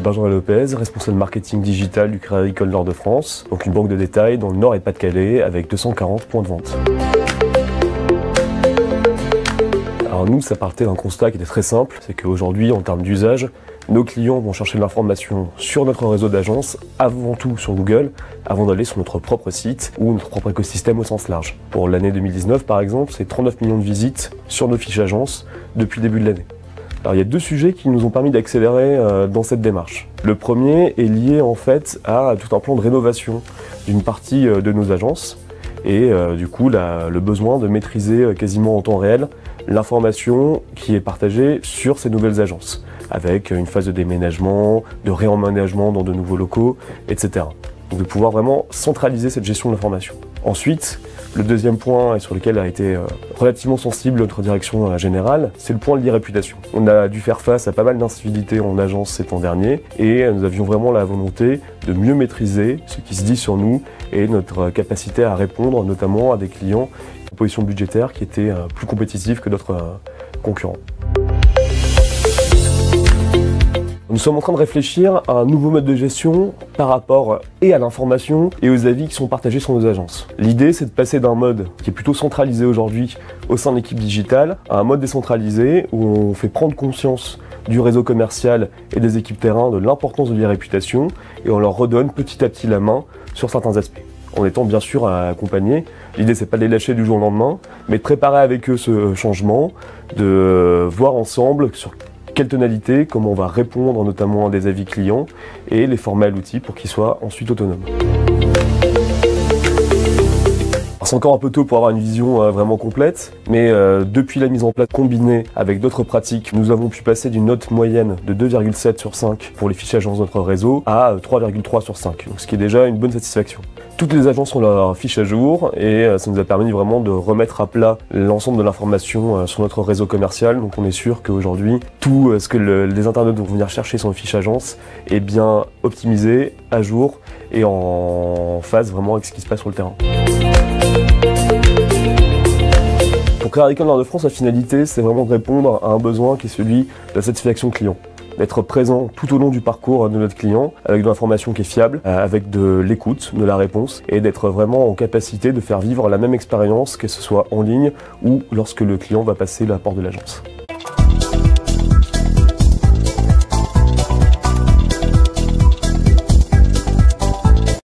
Benjamin Lopez, responsable marketing digital du Crédit Agricole Nord-de-France, donc une banque de détail dans le Nord et Pas-de-Calais avec 240 points de vente. Alors nous, ça partait d'un constat qui était très simple, c'est qu'aujourd'hui, en termes d'usage, nos clients vont chercher de l'information sur notre réseau d'agences, avant tout sur Google, avant d'aller sur notre propre site ou notre propre écosystème au sens large. Pour l'année 2019, par exemple, c'est 39 millions de visites sur nos fiches agences depuis le début de l'année. Alors il y a deux sujets qui nous ont permis d'accélérer dans cette démarche. Le premier est lié en fait à tout un plan de rénovation d'une partie de nos agences et du coup le besoin de maîtriser quasiment en temps réel l'information qui est partagée sur ces nouvelles agences, avec une phase de déménagement, de réemménagement dans de nouveaux locaux, etc. Donc de pouvoir vraiment centraliser cette gestion de l'information. Ensuite, le deuxième point, et sur lequel a été relativement sensible notre direction générale, c'est le point de l'e-réputation. On a dû faire face à pas mal d'incivilités en agence ces temps derniers, et nous avions vraiment la volonté de mieux maîtriser ce qui se dit sur nous et notre capacité à répondre notamment à des clients en position budgétaire qui étaient plus compétitifs que d'autres concurrents. Nous sommes en train de réfléchir à un nouveau mode de gestion par rapport et à l'information et aux avis qui sont partagés sur nos agences. L'idée, c'est de passer d'un mode qui est plutôt centralisé aujourd'hui au sein de l'équipe digitale à un mode décentralisé où on fait prendre conscience du réseau commercial et des équipes terrain de l'importance de l'e-réputation et on leur redonne petit à petit la main sur certains aspects. En étant bien sûr accompagnés. L'idée, c'est pas de les lâcher du jour au lendemain, mais de préparer avec eux ce changement, de voir ensemble sur quelle tonalité, comment on va répondre notamment à des avis clients et les formats et l'outil pour qu'ils soient ensuite autonomes. C'est encore un peu tôt pour avoir une vision vraiment complète, mais depuis la mise en place combinée avec d'autres pratiques, nous avons pu passer d'une note moyenne de 2,7 sur 5 pour les fiches agences de notre réseau à 3,3 sur 5, donc ce qui est déjà une bonne satisfaction. Toutes les agences ont leur fiche à jour et ça nous a permis vraiment de remettre à plat l'ensemble de l'information sur notre réseau commercial. Donc on est sûr qu'aujourd'hui, tout ce que les internautes vont venir chercher sur nos fiches agences est bien optimisé, à jour et en phase vraiment avec ce qui se passe sur le terrain. Pour Crédit Agricole Nord-de-France, la finalité, c'est vraiment de répondre à un besoin qui est celui de la satisfaction client. D'être présent tout au long du parcours de notre client, avec de l'information qui est fiable, avec de l'écoute, de la réponse, et d'être vraiment en capacité de faire vivre la même expérience, que ce soit en ligne ou lorsque le client va passer la porte de l'agence.